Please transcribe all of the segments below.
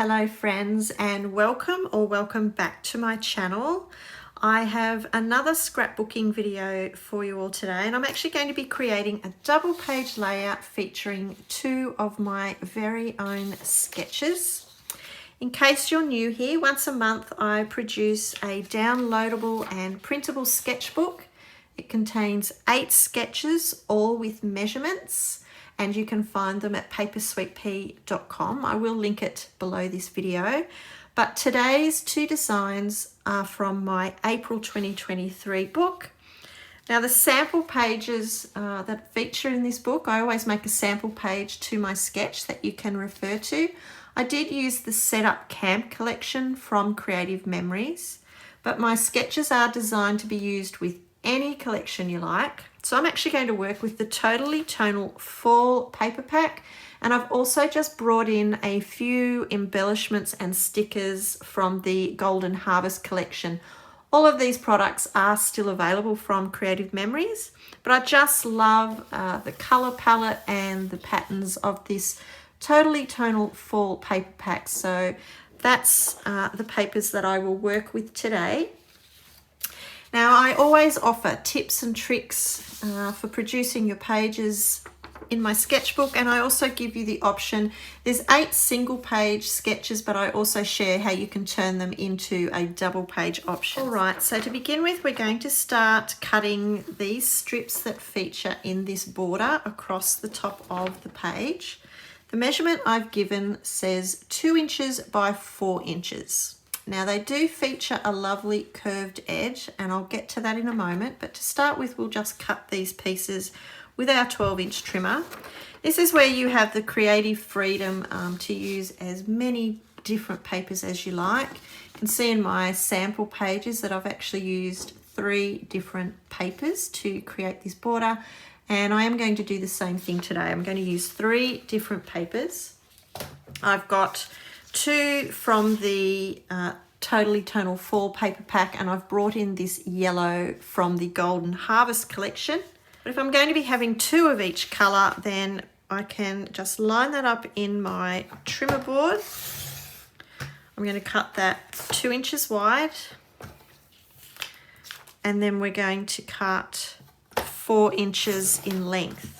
Hello friends, and welcome back to my channel. I have another scrapbooking video for you all today, and I'm actually going to be creating a double page layout featuring two of my very own sketches. In case you're new here, once a month I produce a downloadable and printable sketchbook. It contains 8 sketches, all with measurements, and you can find them at papersweetpea.com. I will link it below this video. But today's two designs are from my April 2023 book. Now the sample pages that feature in this book, I always make a sample page to my sketch that you can refer to. I did use the Setup Camp collection from Creative Memories, but my sketches are designed to be used with any collection you like. So I'm actually going to work with the Totally Tonal Fall paper pack, and I've also just brought in a few embellishments and stickers from the Golden Harvest collection. All of these products are still available from Creative Memories, but I just love the color palette and the patterns of this Totally Tonal Fall paper pack. So that's the papers that I will work with today. Now, I always offer tips and tricks for producing your pages in my sketchbook, and I also give you the option. There's 8 single page sketches, but I also share how you can turn them into a double page option. All right, so to begin with, we're going to start cutting these strips that feature in this border across the top of the page. The measurement I've given says 2 inches by 4 inches. Now they do feature a lovely curved edge, and I'll get to that in a moment, but to start with we'll just cut these pieces with our 12-inch trimmer. This is where you have the creative freedom to use as many different papers as you like. You can see in my sample pages that I've actually used 3 different papers to create this border, and I am going to do the same thing today. I'm going to use 3 different papers. I've got 2 from the Totally Tonal Fall paper pack, and I've brought in this yellow from the Golden Harvest collection. But if I'm going to be having 2 of each colour, then I can just line that up in my trimmer board. I'm going to cut that 2 inches wide, and then we're going to cut 4 inches in length.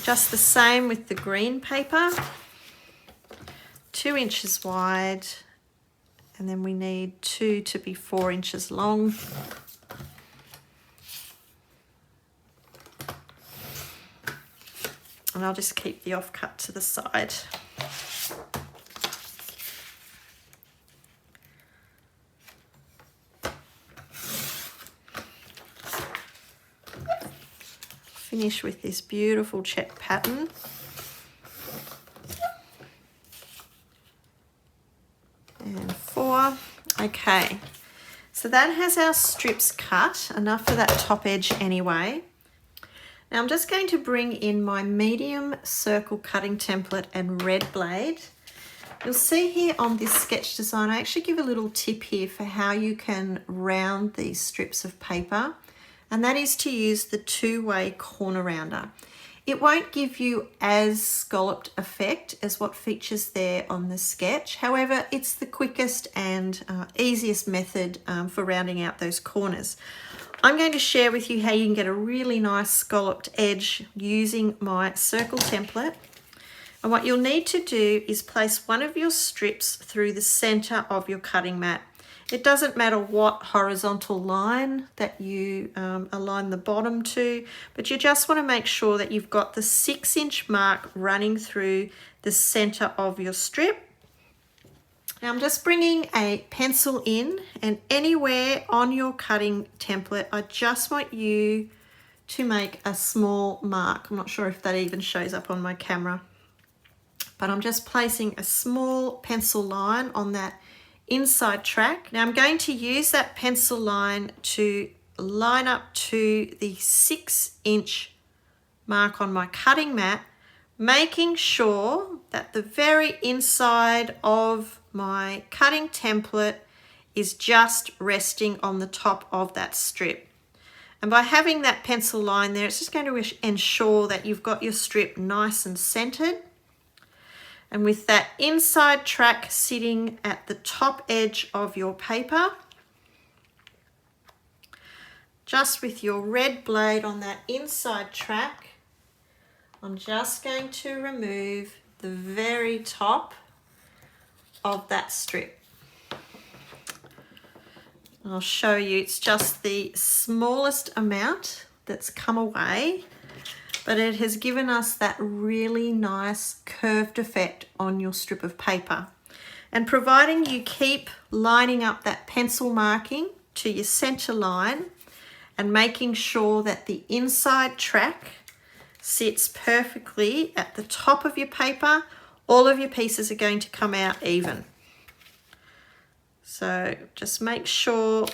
Just the same with the green paper, 2 inches wide, and then we need 2 to be 4 inches long. And I'll just keep the offcut to the side. Finish with this beautiful check pattern. And 4. Okay, so that has our strips cut, enough for that top edge anyway. Now I'm just going to bring in my medium circle cutting template and red blade. You'll see here on this sketch design, I actually give a little tip here for how you can round these strips of paper, and that is to use the 2-way corner rounder. It won't give you as scalloped effect as what features there on the sketch. However, it's the quickest and easiest method for rounding out those corners. I'm going to share with you how you can get a really nice scalloped edge using my circle template. And what you'll need to do is place one of your strips through the center of your cutting mat. It doesn't matter what horizontal line that you align the bottom to, but you just want to make sure that you've got the 6-inch mark running through the center of your strip. Now I'm just bringing a pencil in, and anywhere on your cutting template, I just want you to make a small mark. I'm not sure if that even shows up on my camera, but I'm just placing a small pencil line on that inside track. Now I'm going to use that pencil line to line up to the 6-inch mark on my cutting mat, making sure that the very inside of my cutting template is just resting on the top of that strip. And by having that pencil line there, it's just going to ensure that you've got your strip nice and centered. And with that inside track sitting at the top edge of your paper, just with your red blade on that inside track, I'm just going to remove the very top of that strip. I'll show you, it's just the smallest amount that's come away, but it has given us that really nice curved effect on your strip of paper. And providing you keep lining up that pencil marking to your center line and making sure that the inside track sits perfectly at the top of your paper, all of your pieces are going to come out even. So just make sure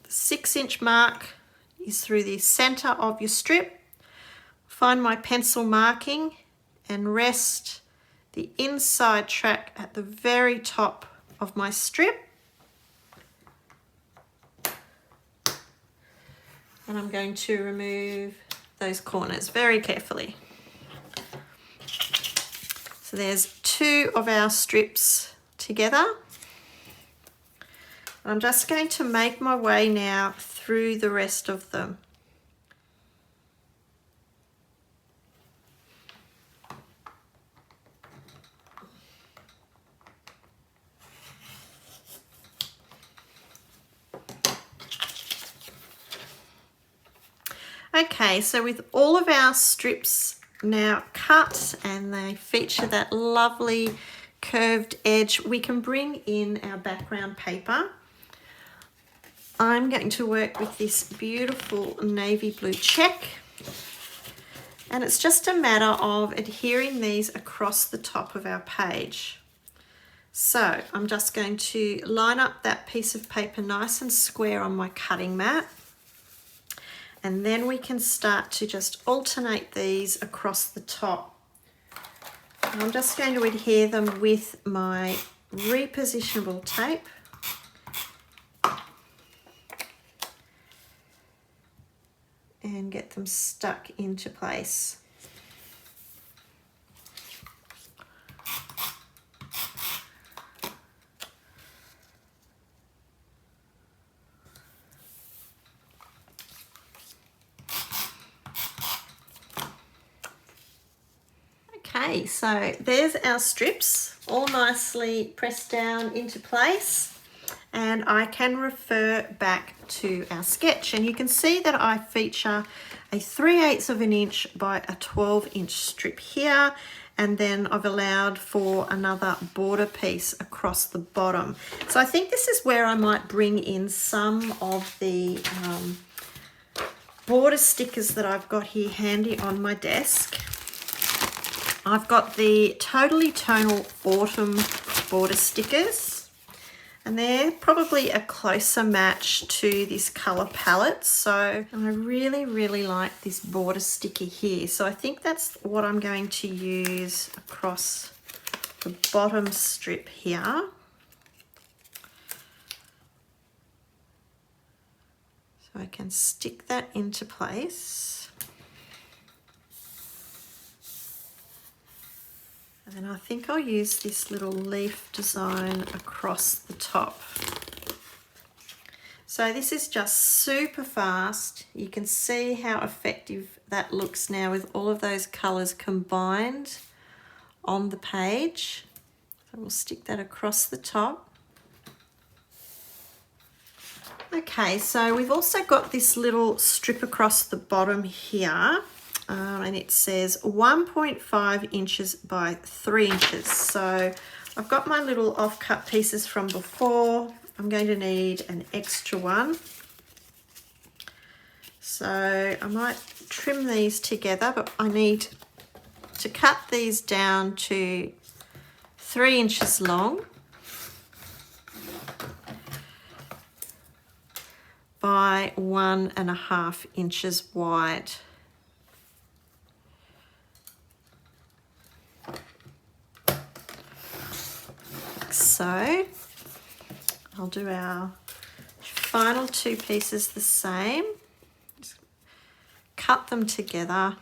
the 6-inch mark is through the center of your strip. Find my pencil marking and rest the inside track at the very top of my strip. And I'm going to remove those corners very carefully. So there's 2 of our strips together. I'm just going to make my way now through the rest of them. Okay, so with all of our strips now cut and they feature that lovely curved edge, we can bring in our background paper. I'm going to work with this beautiful navy blue check, and it's just a matter of adhering these across the top of our page. So I'm just going to line up that piece of paper nice and square on my cutting mat, and then we can start to just alternate these across the top. And I'm just going to adhere them with my repositionable tape. And get them stuck into place. Okay, so there's our strips all nicely pressed down into place. And I can refer back to our sketch, and you can see that I feature a 3/8 of an inch by a 12-inch strip here, and then I've allowed for another border piece across the bottom. So I think this is where I might bring in some of the border stickers that I've got here handy on my desk. I've got the Totally Tonal Autumn border stickers, and they're probably a closer match to this colour palette. So I really, really like this border sticker here. So I think that's what I'm going to use across the bottom strip here. So I can stick that into place. And I think I'll use this little leaf design across the top. So this is just super fast. You can see how effective that looks now with all of those colours combined on the page. So we'll stick that across the top. Okay, so we've also got this little strip across the bottom here. And it says 1.5 inches by 3 inches. So I've got my little offcut pieces from before. I'm going to need an extra one. So I might trim these together, but I need to cut these down to 3 inches long by 1.5 inches wide. So I'll do our final 2 pieces the same. Just cut them together.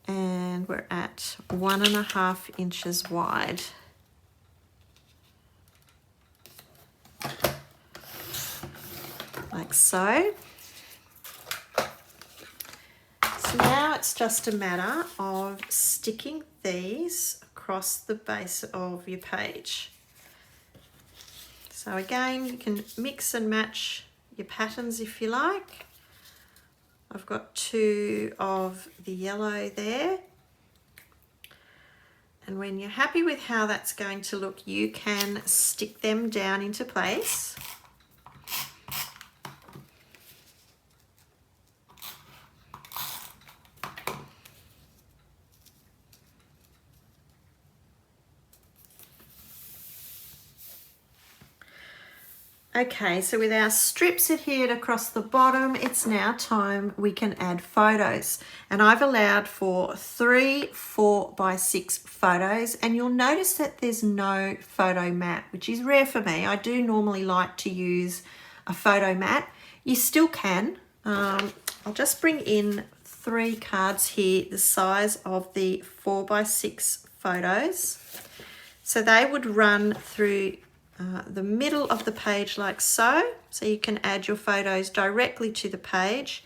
And we're at 1.5 inches wide. Like so. So now it's just a matter of sticking these across the base of your page. So again, you can mix and match your patterns if you like. I've got 2 of the yellow there. And when you're happy with how that's going to look, you can stick them down into place. Okay, so with our strips adhered across the bottom, it's now time we can add photos. And I've allowed for 3 4x6 photos, and you'll notice that there's no photo mat, which is rare for me. I do normally like to use a photo mat. You still can. I'll just bring in 3 cards here, the size of the 4x6 photos. So they would run through the middle of the page like so. So you can add your photos directly to the page.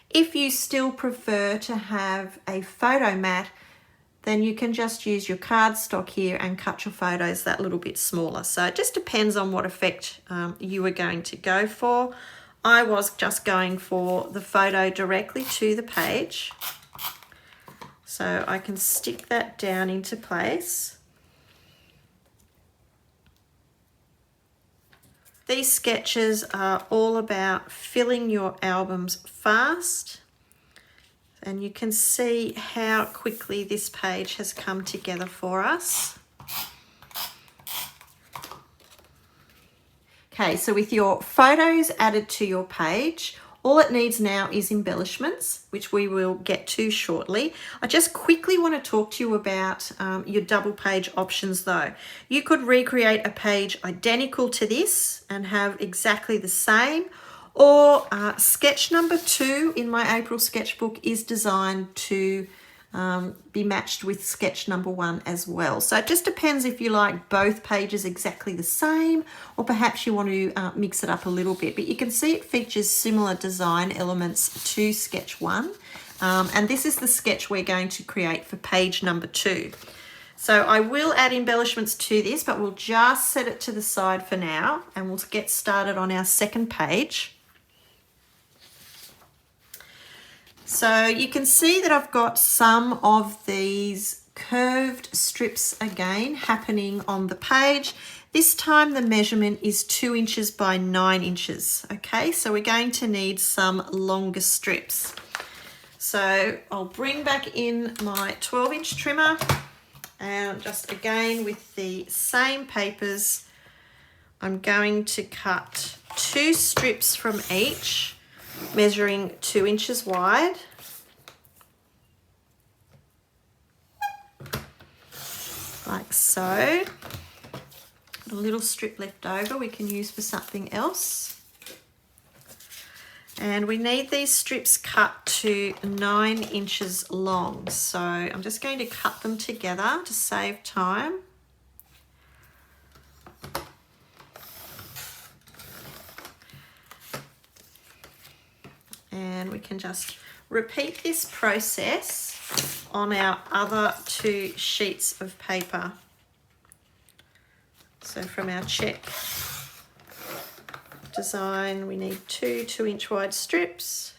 If you still prefer to have a photo mat, then you can just use your cardstock here and cut your photos that little bit smaller. So it just depends on what effect you were going to go for. I was just going for the photo directly to the page. So I can stick that down into place. These sketches are all about filling your albums fast, and you can see how quickly this page has come together for us. Okay, so with your photos added to your page, all it needs now is embellishments, which we will get to shortly. I just quickly want to talk to you about your double page options though. You could recreate a page identical to this and have exactly the same, or sketch number 2 in my April sketchbook is designed to be matched with sketch number 1 as well. So it just depends if you like both pages exactly the same, or perhaps you want to mix it up a little bit. But you can see it features similar design elements to sketch 1. And this is the sketch we're going to create for page number 2. So I will add embellishments to this, but we'll just set it to the side for now, and we'll get started on our second page. So you can see that I've got some of these curved strips again happening on the page. This time the measurement is 2 inches by 9 inches. Okay, so we're going to need some longer strips. So I'll bring back in my 12-inch trimmer, and just again with the same papers, I'm going to cut 2 strips from each, measuring 2 inches wide. Like so. A little strip left over we can use for something else. And we need these strips cut to 9 inches long. So I'm just going to cut them together to save time. And we can just repeat this process on our other 2 sheets of paper. So from our check design, we need 2 2-inch wide strips.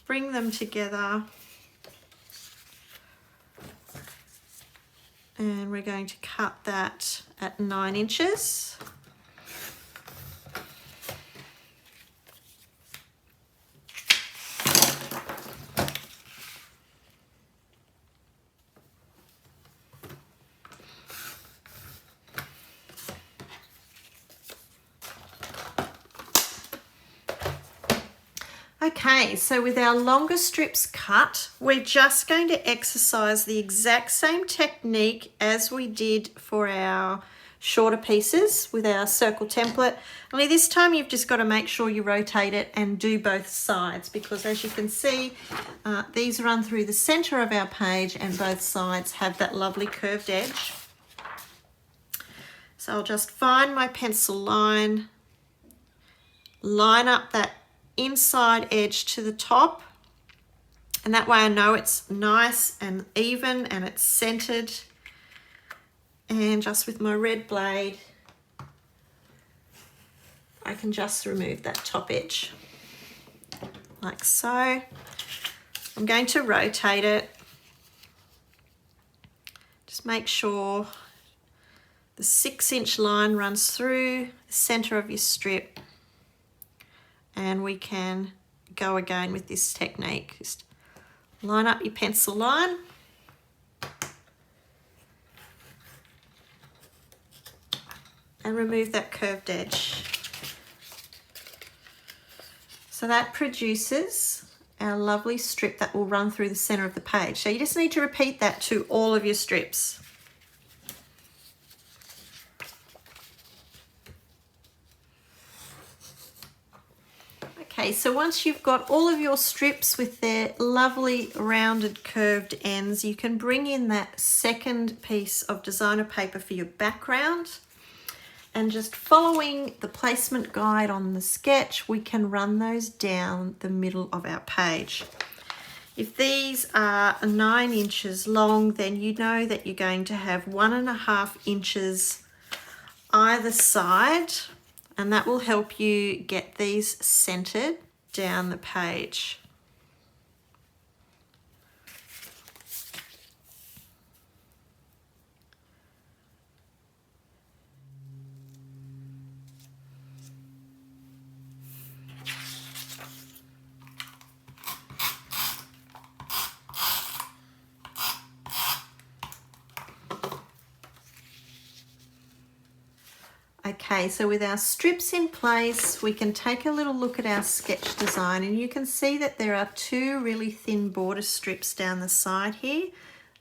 Bring them together. And we're going to cut that at 9 inches. Okay, so with our longer strips cut, we're just going to exercise the exact same technique as we did for our shorter pieces with our circle template. Only this time you've just got to make sure you rotate it and do both sides, because as you can see, these run through the center of our page and both sides have that lovely curved edge. So I'll just find my pencil line, line up that inside edge to the top, and that way I know it's nice and even and it's centered. And just with my red blade, I can just remove that top edge like so. I'm going to rotate it. Just make sure the 6-inch line runs through the center of your strip, and we can go again with this technique. Just line up your pencil line, and remove that curved edge. So that produces our lovely strip that will run through the center of the page. So you just need to repeat that to all of your strips. Okay, so once you've got all of your strips with their lovely rounded curved ends, you can bring in that second piece of designer paper for your background, and just following the placement guide on the sketch, we can run those down the middle of our page. If these are 9 inches long, then you know that you're going to have 1.5 inches either side, and that will help you get these centered down the page. Okay, so with our strips in place, we can take a little look at our sketch design, and you can see that there are 2 really thin border strips down the side here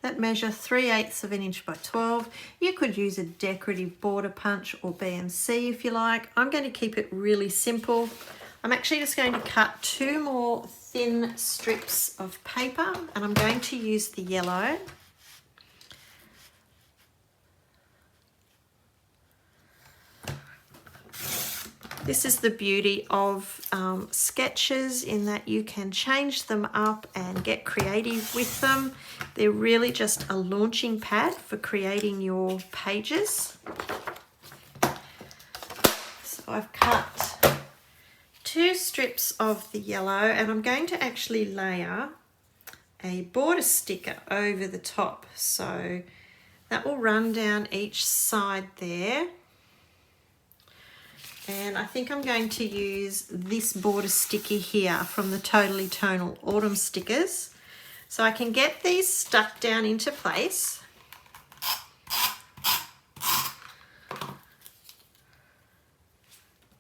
that measure 3/8 of an inch by 12. You could use a decorative border punch or BMC if you like. I'm going to keep it really simple. I'm actually just going to cut 2 more thin strips of paper, and I'm going to use the yellow. This is the beauty of sketches, in that you can change them up and get creative with them. They're really just a launching pad for creating your pages. So I've cut 2 strips of the yellow, and I'm going to actually layer a border sticker over the top. So that will run down each side there. And I think I'm going to use this border sticker here from the Totally Tonal Autumn stickers. So I can get these stuck down into place.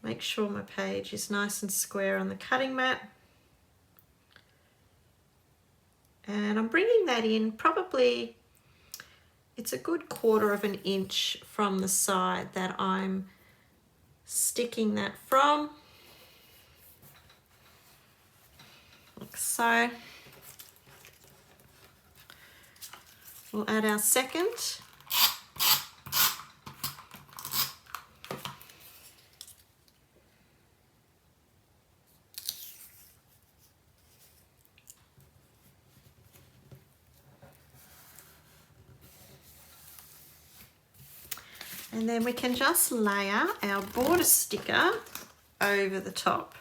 Make sure my page is nice and square on the cutting mat. And I'm bringing that in probably, it's a good 1/4 inch from the side that I'm sticking that from, like so. We'll add our second. And then we can just layer our border sticker over the top.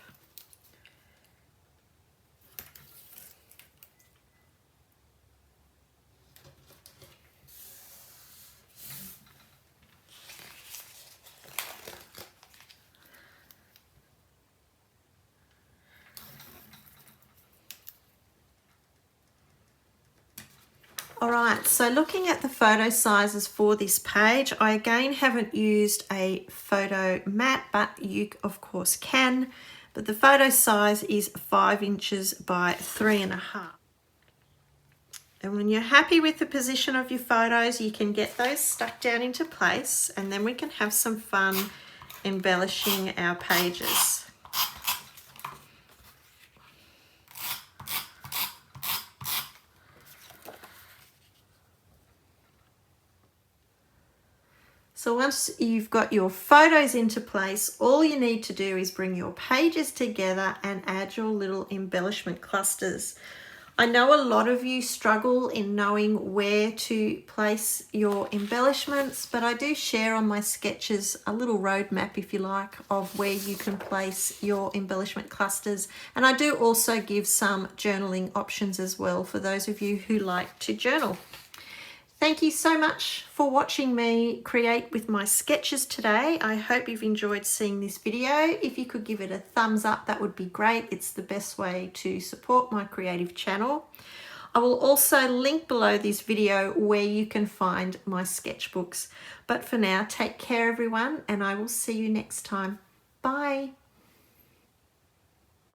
All right, so looking at the photo sizes for this page, I again haven't used a photo mat, but you of course can but the photo size is 5 inches by 3.5. And when you're happy with the position of your photos, you can get those stuck down into place, and then we can have some fun embellishing our pages. So once you've got your photos into place, all you need to do is bring your pages together and add your little embellishment clusters. I know a lot of you struggle in knowing where to place your embellishments, but I do share on my sketches a little roadmap, if you like, of where you can place your embellishment clusters. And I do also give some journaling options as well for those of you who like to journal. Thank you so much for watching me create with my sketches today. I hope you've enjoyed seeing this video. If you could give it a thumbs up, that would be great. It's the best way to support my creative channel. I will also link below this video where you can find my sketchbooks. But for now, take care everyone, and I will see you next time. Bye.